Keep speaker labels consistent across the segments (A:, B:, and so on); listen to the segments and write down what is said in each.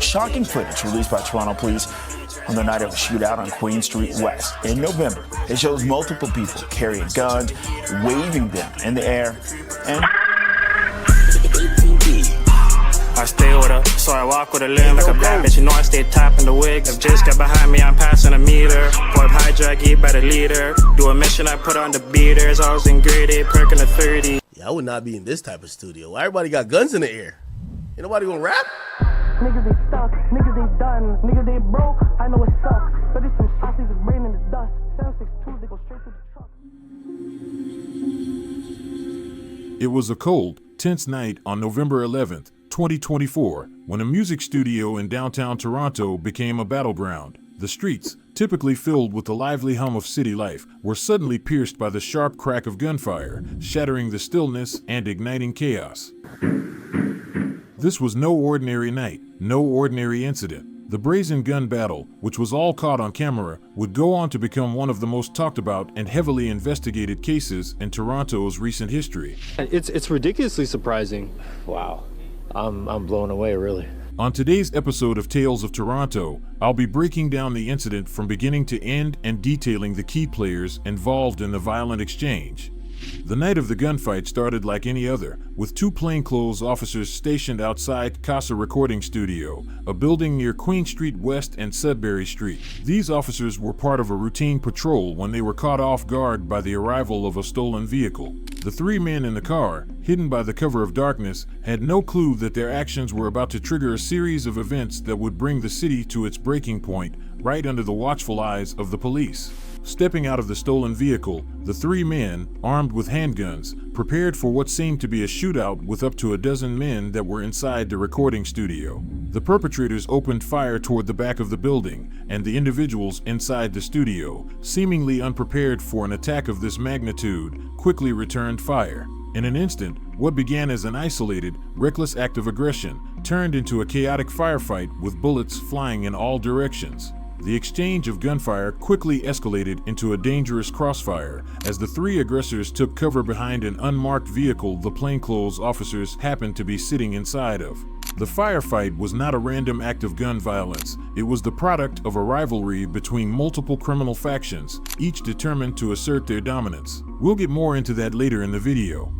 A: shocking footage released by Toronto police on the night of a shootout on Queen Street West in November. It shows multiple people carrying guns, waving them in the air, and
B: I stay with her, so I walk with a limb like a bad bitch. You know I stay tapping the wig. If just got behind me, I'm passing a meter. Boy, hijack, eat by the leader. Do a mission, I put on the beaters. I was in grade 8, perking a 30.
C: Yeah, I would not be in this type of studio. Why everybody got guns in the air? Ain't nobody gonna rap?
D: Niggas they stuck, niggas they done, niggas they broke. I know it sucks, but it's some shots, leave his brain in the dust. 762, they go straight to the truck.
E: It was a cold, tense night on November 11th, 2024, when a music studio in downtown Toronto became a battleground. The streets, typically filled with the lively hum of city life, were suddenly pierced by the sharp crack of gunfire, shattering the stillness and igniting chaos. This was no ordinary night, no ordinary incident. The brazen gun battle, which was all caught on camera, would go on to become one of the most talked about and heavily investigated cases in Toronto's recent history.
F: It's ridiculously surprising. Wow. I'm blown away, really.
E: On today's episode of Tales of Toronto, I'll be breaking down the incident from beginning to end and detailing the key players involved in the violent exchange. The night of the gunfight started like any other, with two plainclothes officers stationed outside Casa Recording Studio, a building near Queen Street West and Sudbury Street. These officers were part of a routine patrol when they were caught off guard by the arrival of a stolen vehicle. The three men in the car, hidden by the cover of darkness, had no clue that their actions were about to trigger a series of events that would bring the city to its breaking point, right under the watchful eyes of the police. Stepping out of the stolen vehicle, the three men, armed with handguns, prepared for what seemed to be a shootout with up to a dozen men that were inside the recording studio. The perpetrators opened fire toward the back of the building, and the individuals inside the studio, seemingly unprepared for an attack of this magnitude, quickly returned fire. In an instant, what began as an isolated, reckless act of aggression turned into a chaotic firefight with bullets flying in all directions. The exchange of gunfire quickly escalated into a dangerous crossfire as the three aggressors took cover behind an unmarked vehicle the plainclothes officers happened to be sitting inside of. The firefight was not a random act of gun violence. It was the product of a rivalry between multiple criminal factions, each determined to assert their dominance. We'll get more into that later in the video.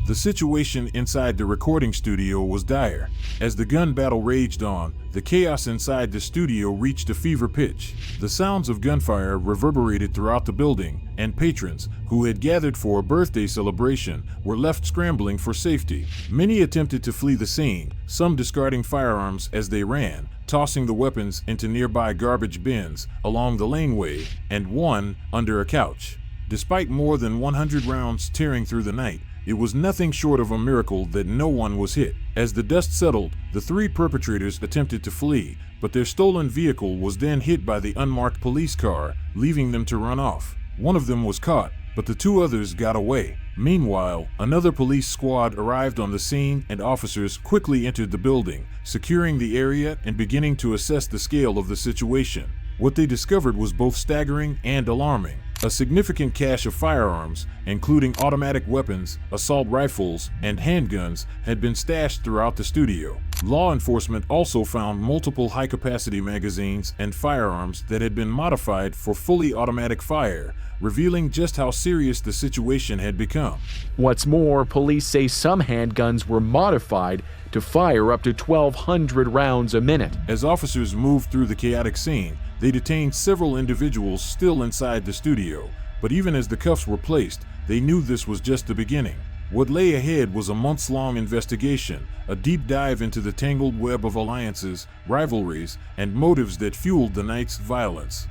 E: The situation inside the recording studio was dire. As the gun battle raged on, the chaos inside the studio reached a fever pitch. The sounds of gunfire reverberated throughout the building, and patrons, who had gathered for a birthday celebration, were left scrambling for safety. Many attempted to flee the scene, some discarding firearms as they ran, tossing the weapons into nearby garbage bins along the laneway, and one under a couch. Despite more than 100 rounds tearing through the night, it was nothing short of a miracle that no one was hit. As the dust settled, the three perpetrators attempted to flee, but their stolen vehicle was then hit by the unmarked police car, leaving them to run off. One of them was caught, but the two others got away. Meanwhile, another police squad arrived on the scene and officers quickly entered the building, securing the area and beginning to assess the scale of the situation. What they discovered was both staggering and alarming. A significant cache of firearms, including automatic weapons, assault rifles, and handguns, had been stashed throughout the studio. Law enforcement also found multiple high-capacity magazines and firearms that had been modified for fully automatic fire, revealing just how serious the situation had become.
G: What's more, police say some handguns were modified to fire up to 1,200 rounds a minute.
E: As officers moved through the chaotic scene, they detained several individuals still inside the studio, but even as the cuffs were placed, they knew this was just the beginning. What lay ahead was a months-long investigation, a deep dive into the tangled web of alliances, rivalries, and motives that fueled the night's violence.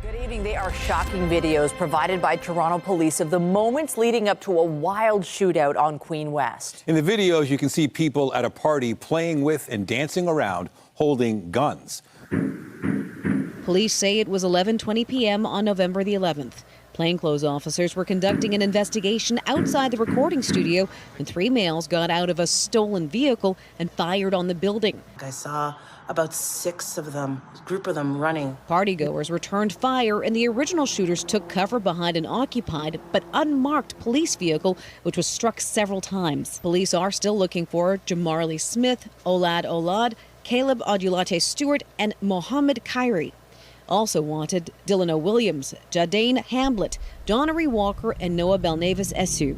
H: Good evening. They are shocking videos provided by Toronto police of the moments leading up to a wild shootout on Queen West.
I: In the videos, you can see people at a party playing with and dancing around, holding guns.
J: Police say it was 11:20 p.m. on November the 11th. Plainclothes officers were conducting an investigation outside the recording studio when 3 males got out of a stolen vehicle and fired on the building.
K: I saw about 6 of them, a group of them running.
J: Partygoers returned fire, and the original shooters took cover behind an occupied but unmarked police vehicle, which was struck several times. Police are still looking for Jamarli Smith, Olad, Caleb Odulate Stewart, and Mohammed Kyrie. Also wanted Dylan Williams, Jadane Hamblett, Donnery Walker, and Noah Belnavis Esu.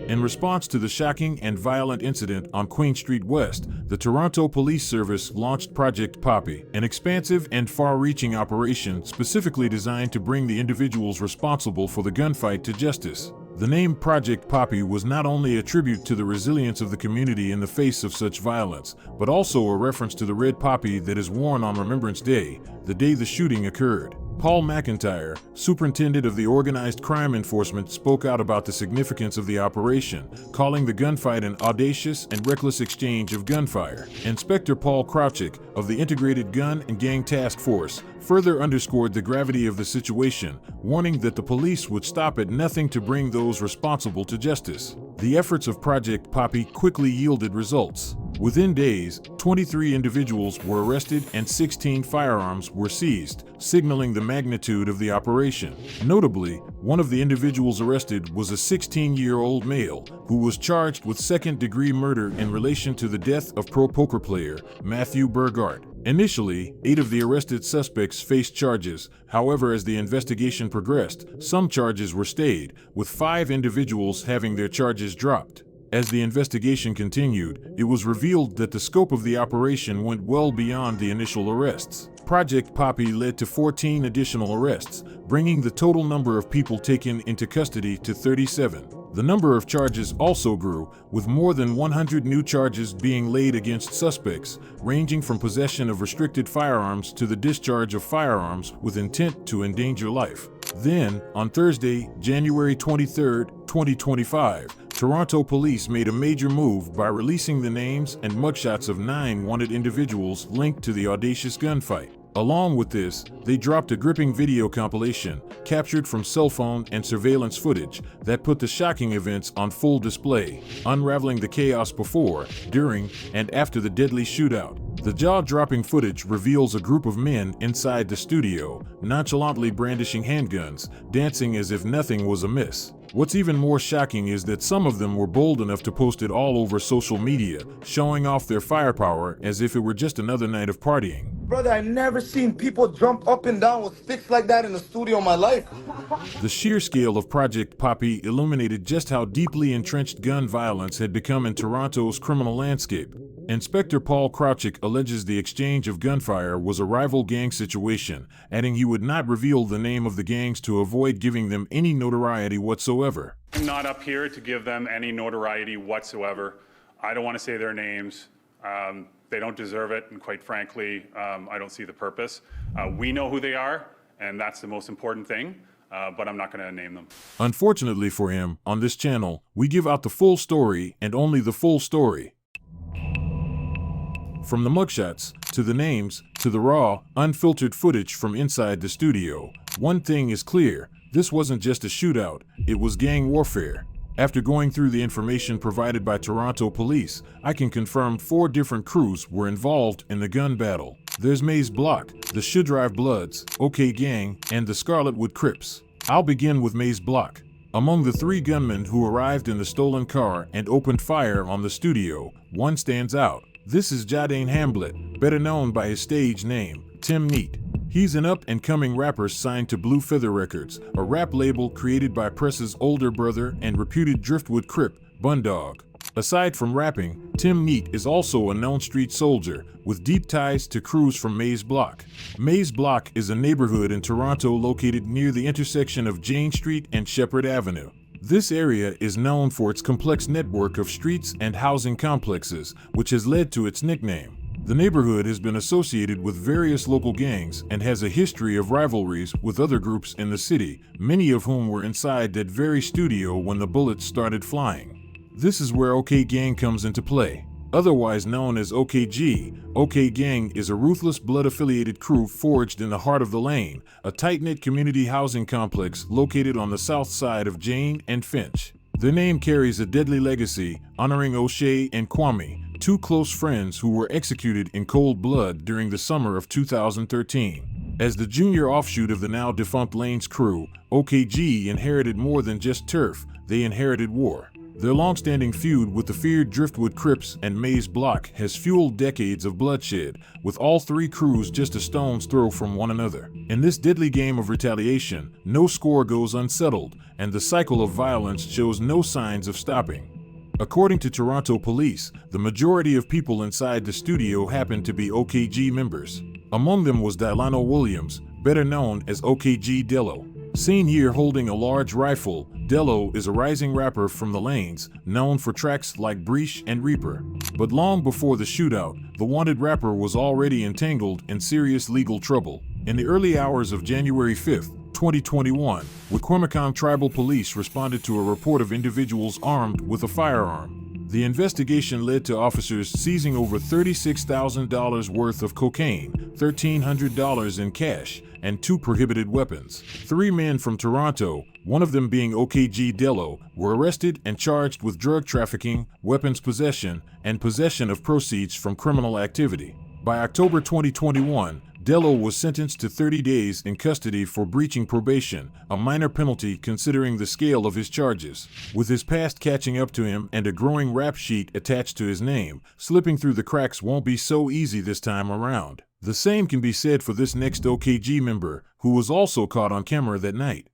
E: In response to the shocking and violent incident on Queen Street West, the Toronto Police Service launched Project Poppie, an expansive and far-reaching operation specifically designed to bring the individuals responsible for the gunfight to justice. The name Project Poppie was not only a tribute to the resilience of the community in the face of such violence, but also a reference to the red poppy that is worn on Remembrance Day, the day the shooting occurred. Paul McIntyre, superintendent of the Organized Crime Enforcement, spoke out about the significance of the operation, calling the gunfight an audacious and reckless exchange of gunfire. Inspector Paul Krawczyk of the Integrated Gun and Gang Task Force further underscored the gravity of the situation, warning that the police would stop at nothing to bring those responsible to justice. The efforts of Project Poppie quickly yielded results. Within days, 23 individuals were arrested and 16 firearms were seized, signaling the magnitude of the operation. Notably, one of the individuals arrested was a 16-year-old male who was charged with second-degree murder in relation to the death of pro poker player Matthew Burgart. Initially, 8 of the arrested suspects faced charges. However, as the investigation progressed, some charges were stayed, with 5 individuals having their charges dropped. As the investigation continued, it was revealed that the scope of the operation went well beyond the initial arrests. Project Poppie led to 14 additional arrests, bringing the total number of people taken into custody to 37. The number of charges also grew, with more than 100 new charges being laid against suspects, ranging from possession of restricted firearms to the discharge of firearms with intent to endanger life. Then, on Thursday, January 23, 2025, Toronto police made a major move by releasing the names and mugshots of 9 wanted individuals linked to the audacious gunfight. Along with this, they dropped a gripping video compilation captured from cell phone and surveillance footage that put the shocking events on full display, unraveling the chaos before, during, and after the deadly shootout. The jaw-dropping footage reveals a group of men inside the studio, nonchalantly brandishing handguns, dancing as if nothing was amiss. What's even more shocking is that some of them were bold enough to post it all over social media, showing off their firepower as if it were just another night of partying.
L: Brother, I've never seen people jump up and down with sticks like that in the studio in my life.
E: The sheer scale of Project Poppie illuminated just how deeply entrenched gun violence had become in Toronto's criminal landscape. Inspector Paul Krawczyk alleges the exchange of gunfire was a rival gang situation, adding he would not reveal the name of the gangs to avoid giving them any notoriety whatsoever.
M: I'm not up here to give them any notoriety whatsoever. I don't want to say their names. They don't deserve it, and quite frankly, I don't see the purpose. We know who they are, and that's the most important thing, but I'm not going to name them.
E: Unfortunately for him, on this channel, we give out the full story and only the full story. From the mugshots, to the names, to the raw, unfiltered footage from inside the studio, one thing is clear: this wasn't just a shootout, it was gang warfare. After going through the information provided by Toronto police, I can confirm 4 different crews were involved in the gun battle. There's Maze Block, the Should Drive Bloods, OK Gang, and the Scarletwood Crips. I'll begin with Maze Block. Among the 3 gunmen who arrived in the stolen car and opened fire on the studio, one stands out. This is Jadane Hamblett, better known by his stage name, Tim Neat. He's an up-and-coming rapper signed to Blue Feather Records, a rap label created by Press's older brother and reputed Driftwood Crip, Bundog. Aside from rapping, Tim Neat is also a known street soldier, with deep ties to crews from Maze Block. Maze Block is a neighborhood in Toronto located near the intersection of Jane Street and Shepherd Avenue. This area is known for its complex network of streets and housing complexes, which has led to its nickname. The neighborhood has been associated with various local gangs and has a history of rivalries with other groups in the city, many of whom were inside that very studio when the bullets started flying. This is where OK Gang comes into play. Otherwise known as OKG, OK Gang is a ruthless blood-affiliated crew forged in the heart of the Lane, a tight-knit community housing complex located on the south side of Jane and Finch. Their name carries a deadly legacy, honoring O'Shea and Kwame, two close friends who were executed in cold blood during the summer of 2013. As the junior offshoot of the now-defunct Lane's crew, OKG inherited more than just turf, they inherited war. Their long-standing feud with the feared Driftwood Crips and Maze Block has fueled decades of bloodshed, with all three crews just a stone's throw from one another. In this deadly game of retaliation, no score goes unsettled, and the cycle of violence shows no signs of stopping. According to Toronto police, the majority of people inside the studio happened to be OKG members. Among them was Delano Williams, better known as OKG Delo. Seen here holding a large rifle, Delo is a rising rapper from the Lanes, known for tracks like Breach and Reaper. But long before the shootout, the wanted rapper was already entangled in serious legal trouble. In the early hours of January 5, 2021, Wikwemicong Tribal Police responded to a report of individuals armed with a firearm. The investigation led to officers seizing over $36,000 worth of cocaine, $1,300 in cash, and 2 prohibited weapons. 3 men from Toronto, one of them being OKG Delo, were arrested and charged with drug trafficking, weapons possession, and possession of proceeds from criminal activity. By October 2021, Delo was sentenced to 30 days in custody for breaching probation, a minor penalty considering the scale of his charges. With his past catching up to him and a growing rap sheet attached to his name, slipping through the cracks won't be so easy this time around. The same can be said for this next OKG member, who was also caught on camera that night.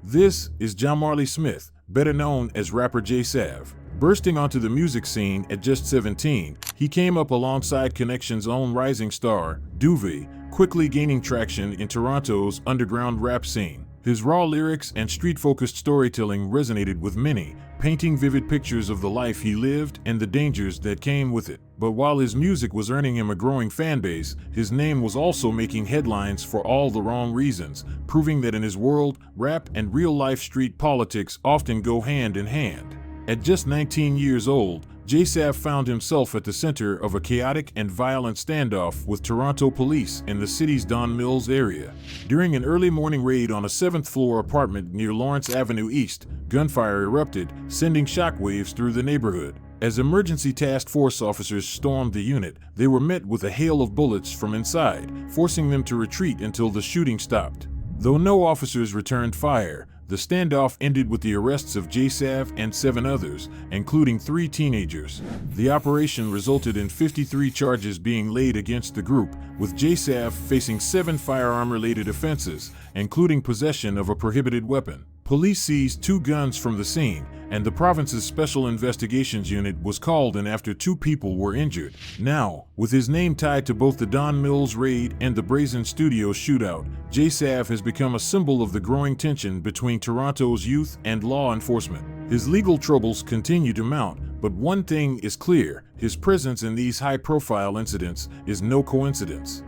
E: This is Jamarley Smith, better known as rapper J Sav. Bursting onto the music scene at just 17, he came up alongside Connection's own rising star, Duvee, quickly gaining traction in Toronto's underground rap scene. His raw lyrics and street-focused storytelling resonated with many, painting vivid pictures of the life he lived and the dangers that came with it. But while his music was earning him a growing fan base, his name was also making headlines for all the wrong reasons, proving that in his world, rap and real-life street politics often go hand in hand. At just 19 years old, J Sav found himself at the center of a chaotic and violent standoff with Toronto police in the city's Don Mills area. During an early morning raid on a 7th-floor apartment near Lawrence Avenue East, gunfire erupted, sending shockwaves through the neighborhood. As emergency task force officers stormed the unit, they were met with a hail of bullets from inside, forcing them to retreat until the shooting stopped. Though no officers returned fire, the standoff ended with the arrests of J Sav and 7 others, including 3 teenagers. The operation resulted in 53 charges being laid against the group, with J Sav facing 7 firearm-related offenses, including possession of a prohibited weapon. Police seized 2 guns from the scene, and the province's Special Investigations Unit was called in after 2 people were injured. Now, with his name tied to both the Don Mills raid and the Brazen Studios shootout, J Sav has become a symbol of the growing tension between Toronto's youth and law enforcement. His legal troubles continue to mount, but one thing is clear: his presence in these high-profile incidents is no coincidence.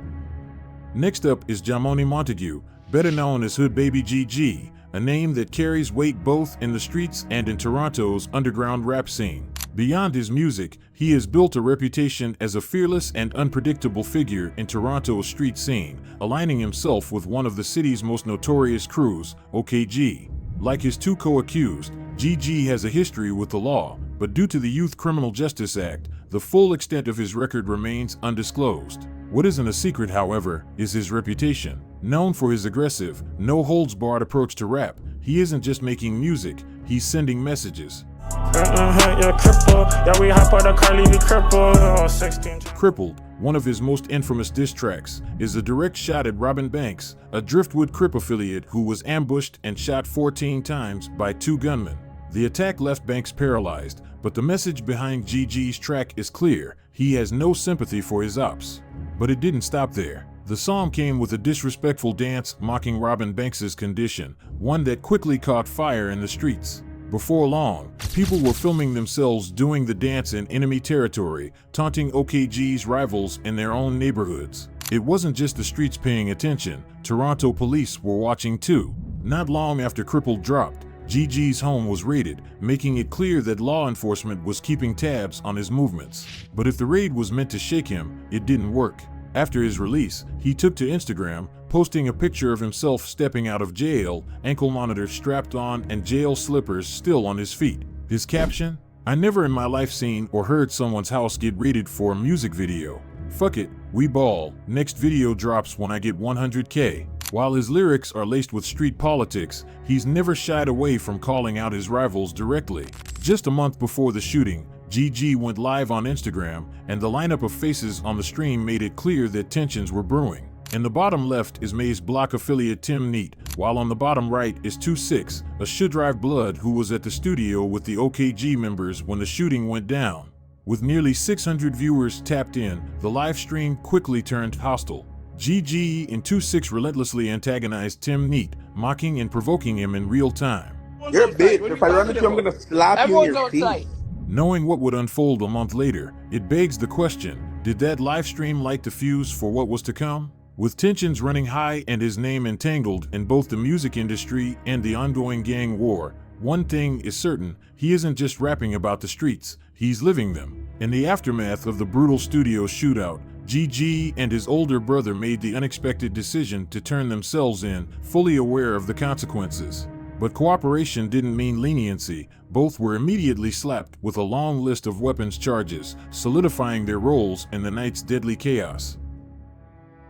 E: Next up is Jamoni Montague, better known as hoodbaby GG, a name that carries weight both in the streets and in Toronto's underground rap scene. Beyond his music, he has built a reputation as a fearless and unpredictable figure in Toronto's street scene, aligning himself with one of the city's most notorious crews, OKG. Like his 2 co-accused, GG has a history with the law, but due to the Youth Criminal Justice Act, the full extent of his record remains undisclosed. What isn't a secret, however, is his reputation. Known for his aggressive, no-holds-barred approach to rap, he isn't just making music, he's sending messages. Crippled, one of his most infamous diss tracks, is a direct shot at Robin Banks, a Driftwood Crip affiliate who was ambushed and shot 14 times by 2 gunmen. The attack left Banks paralyzed, but the message behind GG's track is clear: he has no sympathy for his ops. But it didn't stop there. The song came with a disrespectful dance mocking Robin Banks's condition, one that quickly caught fire in the streets. Before long, people were filming themselves doing the dance in enemy territory, taunting OKG's rivals in their own neighborhoods. It wasn't just the streets paying attention, Toronto police were watching too. Not long after Crippled dropped, GG's home was raided, making it clear that law enforcement was keeping tabs on his movements. But if the raid was meant to shake him, it didn't work. After his release, he took to Instagram, posting a picture of himself stepping out of jail, ankle monitor strapped on and jail slippers still on his feet. His caption? I never in my life seen or heard someone's house get raided for a music video. Fuck it, we ball. Next video drops when I get 100K. While his lyrics are laced with street politics, he's never shied away from calling out his rivals directly. Just a month before the shooting, GG went live on Instagram, and the lineup of faces on the stream made it clear that tensions were brewing. In the bottom left is Maze Block affiliate Tim Neat, while on the bottom right is 26, a Shootout who was at the studio with the OKG members when the shooting went down. With nearly 600 viewers tapped in, the live stream quickly turned hostile. GG and 26 relentlessly antagonized Tim Neat, mocking and provoking him in real time.
N: You're a bitch. If I run into you, I'm gonna slap you in your face.
E: Knowing what would unfold a month later, it begs the question, did that live stream light the fuse for what was to come? With tensions running high and his name entangled in both the music industry and the ongoing gang war, one thing is certain, he isn't just rapping about the streets, he's living them. In the aftermath of the brutal studio shootout, GG and his older brother made the unexpected decision to turn themselves in, fully aware of the consequences. But cooperation didn't mean leniency. Both were immediately slapped with a long list of weapons charges, solidifying their roles in the night's deadly chaos.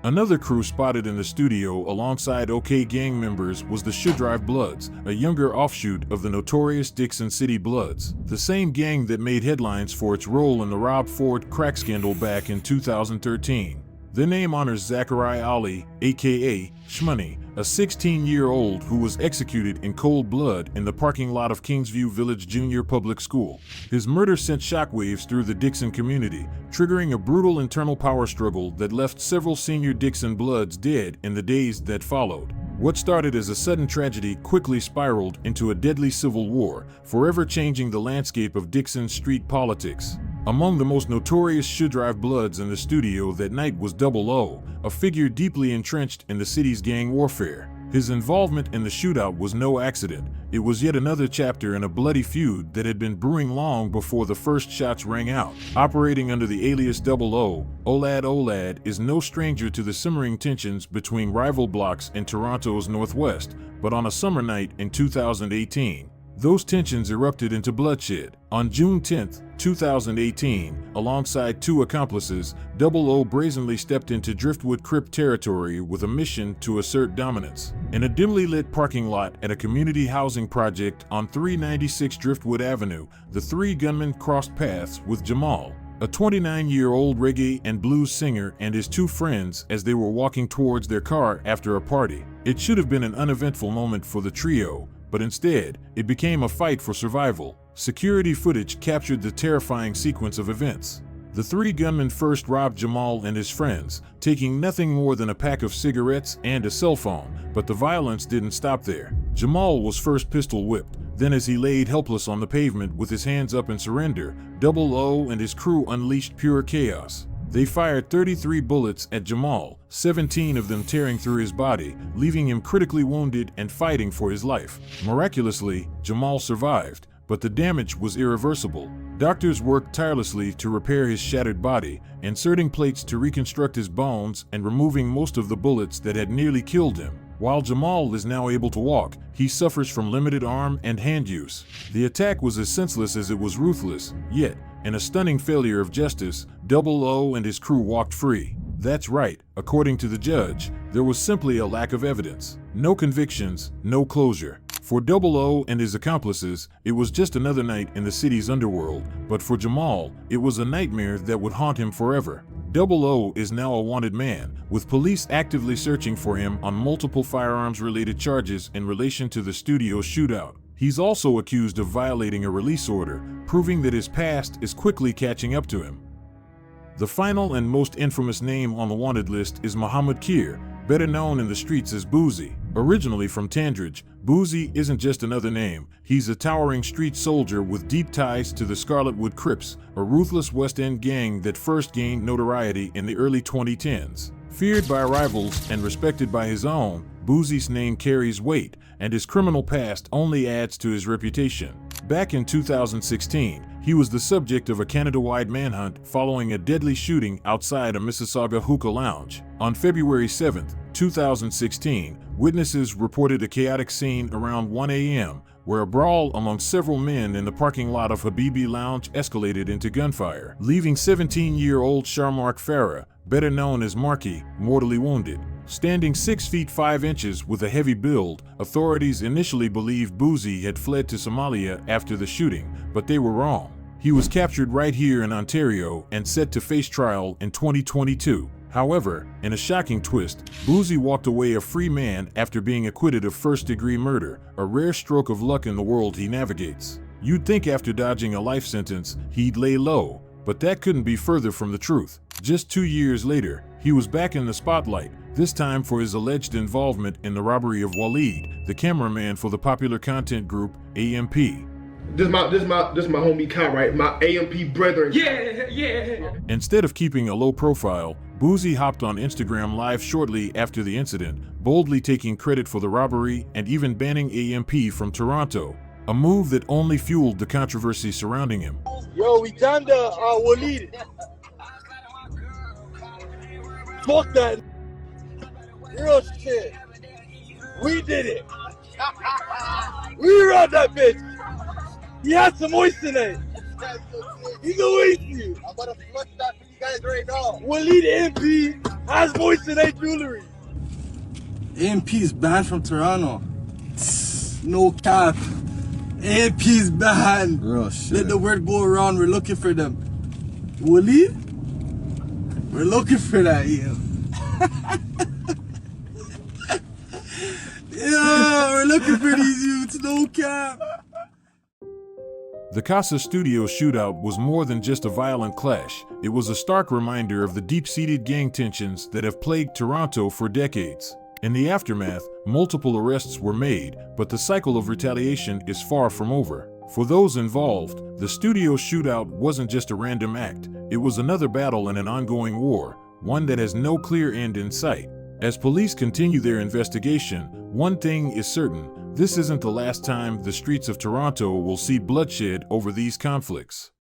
E: Another crew spotted in the studio alongside OK Gang members was the Shootout Bloods, a younger offshoot of the notorious Dixon City Bloods, the same gang that made headlines for its role in the Rob Ford crack scandal back in 2013. Their name honors Zachary Ali, aka Shmoney, a 16-year-old who was executed in cold blood in the parking lot of Kingsview Village Junior Public School. His murder sent shockwaves through the Dixon community, triggering a brutal internal power struggle that left several senior Dixon Bloods dead in the days that followed. What started as a sudden tragedy quickly spiraled into a deadly civil war, forever changing the landscape of Dixon street politics. Among the most notorious Shootout Bloods in the studio that night was Double O, a figure deeply entrenched in the city's gang warfare. His involvement in the shootout was no accident. It was yet another chapter in a bloody feud that had been brewing long before the first shots rang out. Operating under the alias Double O, Olad is no stranger to the simmering tensions between rival blocks in Toronto's northwest, but on a summer night in 2018, those tensions erupted into bloodshed. On June 10, 2018, alongside two accomplices, Double O brazenly stepped into Driftwood Crip territory with a mission to assert dominance. In a dimly lit parking lot at a community housing project on 396 Driftwood Avenue, the three gunmen crossed paths with Jamal, a 29-year-old reggae and blues singer, and his two friends as they were walking towards their car after a party. It should have been an uneventful moment for the trio, but instead, it became a fight for survival. Security footage captured the terrifying sequence of events. The three gunmen first robbed Jamal and his friends, taking nothing more than a pack of cigarettes and a cell phone, but the violence didn't stop there. Jamal was first pistol whipped, then as he laid helpless on the pavement with his hands up in surrender, Double O and his crew unleashed pure chaos. They fired 33 bullets at Jamal, 17 of them tearing through his body, leaving him critically wounded and fighting for his life. Miraculously, Jamal survived, but the damage was irreversible. Doctors worked tirelessly to repair his shattered body, inserting plates to reconstruct his bones and removing most of the bullets that had nearly killed him. While Jamal is now able to walk, he suffers from limited arm and hand use. The attack was as senseless as it was ruthless, yet, in a stunning failure of justice, Double O and his crew walked free. That's right, according to the judge, there was simply a lack of evidence. No convictions, no closure. For Double O and his accomplices, it was just another night in the city's underworld, but for Jamal, it was a nightmare that would haunt him forever. Double O is now a wanted man, with police actively searching for him on multiple firearms-related charges in relation to the studio shootout. He's also accused of violating a release order, proving that his past is quickly catching up to him. The final and most infamous name on the wanted list is Muhammad Kir, better known in the streets as Boosie. Originally from Tandridge, Boosie isn't just another name. He's a towering street soldier with deep ties to the Scarletwood Crips, a ruthless West End gang that first gained notoriety in the early 2010s. Feared by rivals and respected by his own, Boosie's name carries weight, and his criminal past only adds to his reputation. Back in 2016, he was the subject of a Canada-wide manhunt following a deadly shooting outside a Mississauga hookah lounge. On February 7, 2016, witnesses reported a chaotic scene around 1 a.m., where a brawl among several men in the parking lot of Hoodbaby Lounge escalated into gunfire, leaving 17-year-old Sharmark Farah, better known as Marky, mortally wounded. Standing 6 feet 5 inches with a heavy build, authorities initially believed Boosie had fled to Somalia after the shooting, but they were wrong. He was captured right here in Ontario and set to face trial in 2022. However, in a shocking twist, Boosie walked away a free man after being acquitted of first-degree murder, a rare stroke of luck in the world he navigates. You'd think after dodging a life sentence, he'd lay low, but that couldn't be further from the truth. Just 2 years later, he was back in the spotlight, this time for his alleged involvement in the robbery of Waleed, the cameraman for the popular content group AMP.
N: This my homie Kyle, right? My AMP brethren. Yeah.
E: Instead of keeping a low profile, Boosie hopped on Instagram Live shortly after the incident, boldly taking credit for the robbery and even banning AMP from Toronto, a move that only fueled the controversy surrounding him.
N: Yo, we done the Waleed. Fuck that. Real shit. We did it. We robbed that bitch. He had some moist in it. He's a waste you. I'm gonna flush that for you guys right now. Waleed MP has moissanite jewelry.
L: AMP's banned from Toronto. No cap. AMP's banned. Real shit. Let the word go around. We're looking for them. Waleed? We're looking for that, yeah. Yeah, we're looking for these youths. No cap.
E: The Casa Studios shootout was more than just a violent clash. It was a stark reminder of the deep-seated gang tensions that have plagued Toronto for decades. In the aftermath, multiple arrests were made, but the cycle of retaliation is far from over. For those involved, the studio shootout wasn't just a random act. It was another battle in an ongoing war, one that has no clear end in sight. As police continue their investigation, one thing is certain: this isn't the last time the streets of Toronto will see bloodshed over these conflicts.